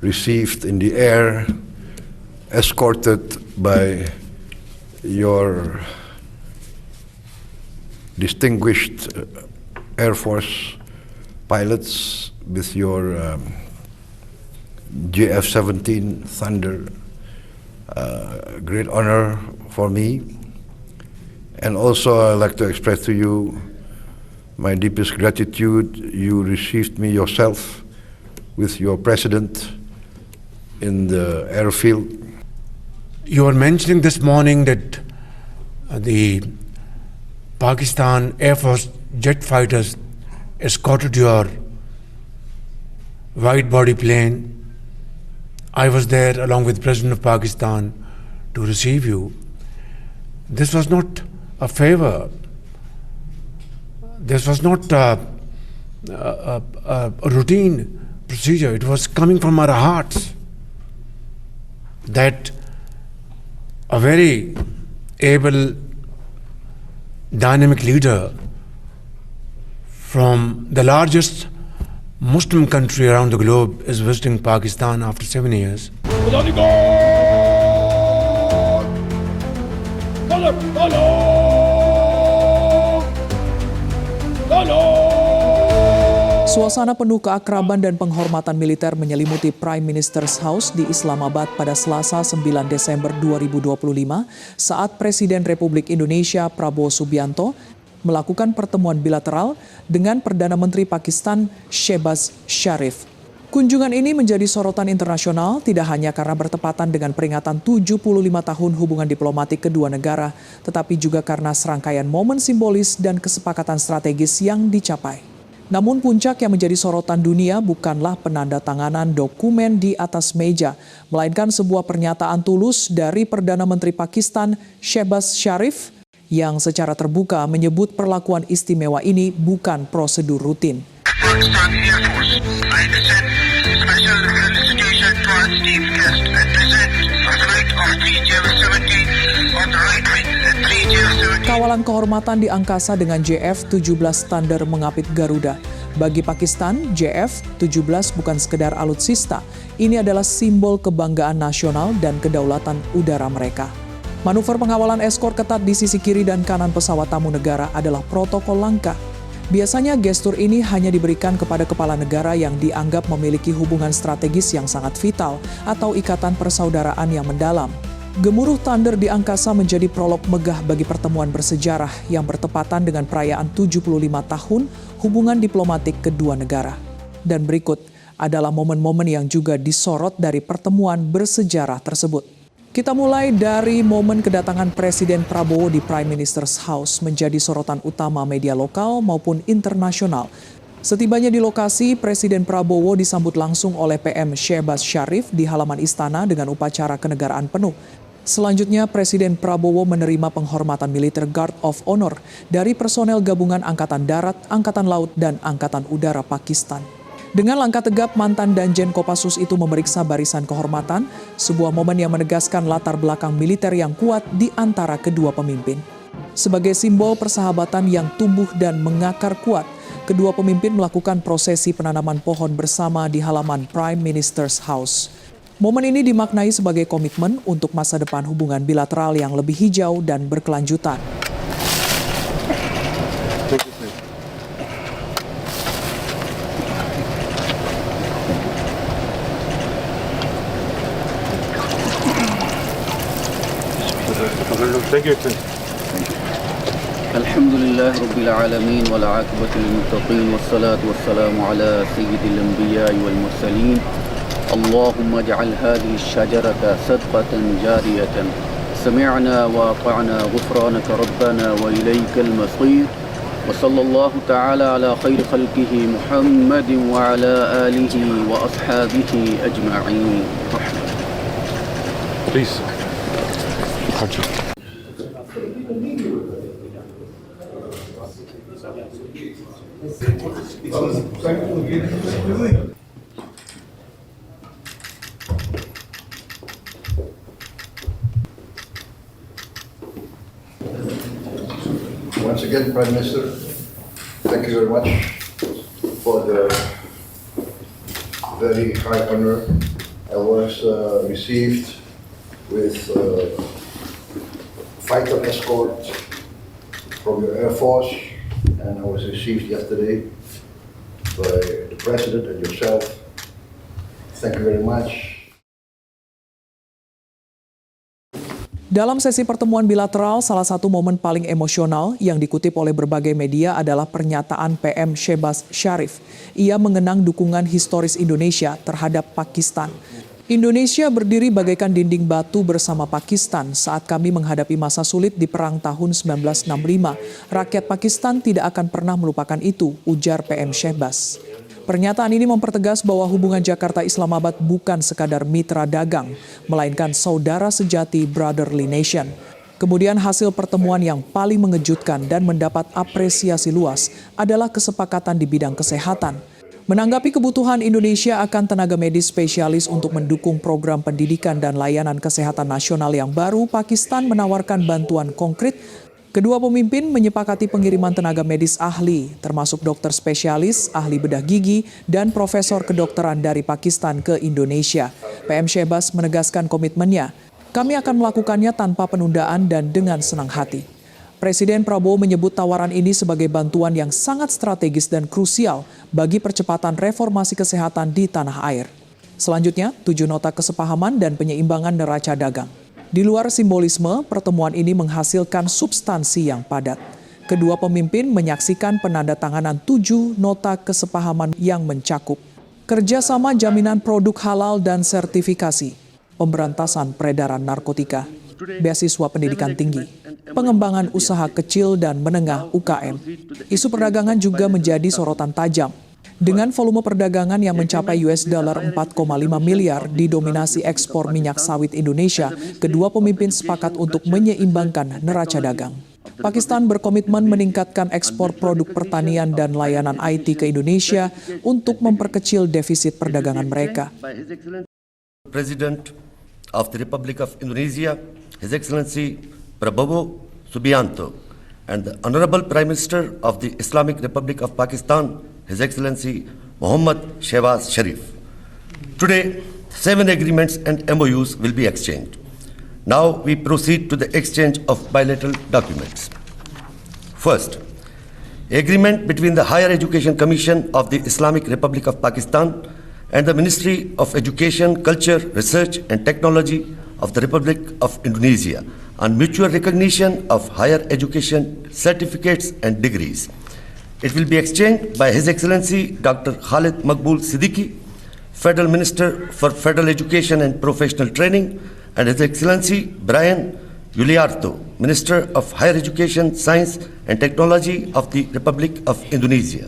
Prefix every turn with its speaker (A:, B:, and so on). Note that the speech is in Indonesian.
A: received in the air, escorted by your distinguished Air Force pilots with your JF-17 Thunder. Great honor for me. And also I'd like to express to you my deepest gratitude. You received me yourself with your president in the airfield.
B: You were mentioning this morning that the Pakistan Air Force jet fighters escorted your wide-body plane. I was there along with the President of Pakistan to receive you. This was not a favor. This was not a routine procedure. It was coming from our hearts that a very able, dynamic leader from the largest Muslim country around the globe is visiting Pakistan after 7 years.
C: Suasana penuh keakraban dan penghormatan militer menyelimuti Prime Minister's House di Islamabad pada Selasa 9 Desember 2025 saat Presiden Republik Indonesia Prabowo Subianto melakukan pertemuan bilateral dengan Perdana Menteri Pakistan Shehbaz Sharif. Kunjungan ini menjadi sorotan internasional tidak hanya karena bertepatan dengan peringatan 75 tahun hubungan diplomatik kedua negara, tetapi juga karena serangkaian momen simbolis dan kesepakatan strategis yang dicapai. Namun puncak yang menjadi sorotan dunia bukanlah penandatanganan dokumen di atas meja, melainkan sebuah pernyataan tulus dari Perdana Menteri Pakistan Shehbaz Sharif yang secara terbuka menyebut perlakuan istimewa ini bukan prosedur rutin. Kawalan kehormatan di angkasa dengan JF-17 Thunder mengapit Garuda. Bagi Pakistan, JF-17 bukan sekedar alutsista. Ini adalah simbol kebanggaan nasional dan kedaulatan udara mereka. Manuver pengawalan eskor ketat di sisi kiri dan kanan pesawat tamu negara adalah protokol langka. Biasanya gestur ini hanya diberikan kepada kepala negara yang dianggap memiliki hubungan strategis yang sangat vital atau ikatan persaudaraan yang mendalam. Gemuruh Thunder di angkasa menjadi prolog megah bagi pertemuan bersejarah yang bertepatan dengan perayaan 75 tahun hubungan diplomatik kedua negara. Dan berikut adalah momen-momen yang juga disorot dari pertemuan bersejarah tersebut. Kita mulai dari momen kedatangan Presiden Prabowo di Prime Minister's House menjadi sorotan utama media lokal maupun internasional. Setibanya di lokasi, Presiden Prabowo disambut langsung oleh PM Shehbaz Sharif di halaman istana dengan upacara kenegaraan penuh. Selanjutnya, Presiden Prabowo menerima penghormatan militer Guard of Honor dari personel gabungan Angkatan Darat, Angkatan Laut, dan Angkatan Udara Pakistan. Dengan langkah tegap, mantan Danjen Kopassus itu memeriksa barisan kehormatan, sebuah momen yang menegaskan latar belakang militer yang kuat di antara kedua pemimpin. Sebagai simbol persahabatan yang tumbuh dan mengakar kuat, kedua pemimpin melakukan prosesi penanaman pohon bersama di halaman Prime Minister's House. Momen ini dimaknai sebagai komitmen untuk masa depan hubungan bilateral yang lebih hijau dan berkelanjutan.
D: Alhamdulillah Rabbil Alamin wal aqibatu lil muttaqin wassalatu wassalamu ala sayyidil anbiya'i wal mursalin. Allahumma ij'al hadhihi asy-syajarata sadqatan jariyatan. Sami'na wa ata'na ghufranaka rabbana wa ilaykal masir. Wa sallallahu ta'ala ala khairi khalqihi Muhammadin wa ala alihi wa ashabihi ajma'in.
E: Please.
A: Once again, Prime Minister, thank you very much for the very high honor I was received with fighter escort from your Air Force, and I was received yesterday by the President and yourself. Thank you very much.
C: Dalam sesi pertemuan bilateral, salah satu momen paling emosional yang dikutip oleh berbagai media adalah pernyataan PM Shehbaz Sharif. Ia mengenang dukungan historis Indonesia terhadap Pakistan. Indonesia berdiri bagaikan dinding batu bersama Pakistan saat kami menghadapi masa sulit di Perang tahun 1965. Rakyat Pakistan tidak akan pernah melupakan itu, ujar PM Shehbaz. Pernyataan ini mempertegas bahwa hubungan Jakarta-Islamabad bukan sekadar mitra dagang, melainkan saudara sejati brotherly nation. Kemudian hasil pertemuan yang paling mengejutkan dan mendapat apresiasi luas adalah kesepakatan di bidang kesehatan. Menanggapi kebutuhan Indonesia akan tenaga medis spesialis untuk mendukung program pendidikan dan layanan kesehatan nasional yang baru, Pakistan menawarkan bantuan konkret. Kedua pemimpin menyepakati pengiriman tenaga medis ahli, termasuk dokter spesialis, ahli bedah gigi, dan profesor kedokteran dari Pakistan ke Indonesia. PM Shehbaz menegaskan komitmennya, kami akan melakukannya tanpa penundaan dan dengan senang hati. Presiden Prabowo menyebut tawaran ini sebagai bantuan yang sangat strategis dan krusial bagi percepatan reformasi kesehatan di tanah air. Selanjutnya, 7 nota kesepahaman dan penyeimbangan neraca dagang. Di luar simbolisme, pertemuan ini menghasilkan substansi yang padat. Kedua pemimpin menyaksikan penandatanganan 7 nota kesepahaman yang mencakup kerjasama jaminan produk halal dan sertifikasi, pemberantasan peredaran narkotika, beasiswa pendidikan tinggi, pengembangan usaha kecil dan menengah UKM. Isu perdagangan juga menjadi sorotan tajam. Dengan volume perdagangan yang mencapai $4,5 miliar didominasi ekspor minyak sawit Indonesia, kedua pemimpin sepakat untuk menyeimbangkan neraca dagang. Pakistan berkomitmen meningkatkan ekspor produk pertanian dan layanan IT ke Indonesia untuk memperkecil defisit perdagangan mereka.
E: President of the Republic of Indonesia, His Excellency Prabowo Subianto, and the Honorable Prime Minister of the Islamic Republic of Pakistan, His Excellency Mohammad Shehbaz Sharif. Today, 7 agreements and MOUs will be exchanged. Now we proceed to the exchange of bilateral documents. First, agreement between the Higher Education Commission of the Islamic Republic of Pakistan and the Ministry of Education, Culture, Research and Technology of the Republic of Indonesia on mutual recognition of higher education certificates and degrees. It will be exchanged by His Excellency Dr. Khalid Maqbool Siddiqui, Federal Minister for Federal Education and Professional Training, and His Excellency Brian Yuliarto, Minister of Higher Education, Science and Technology of the Republic of Indonesia.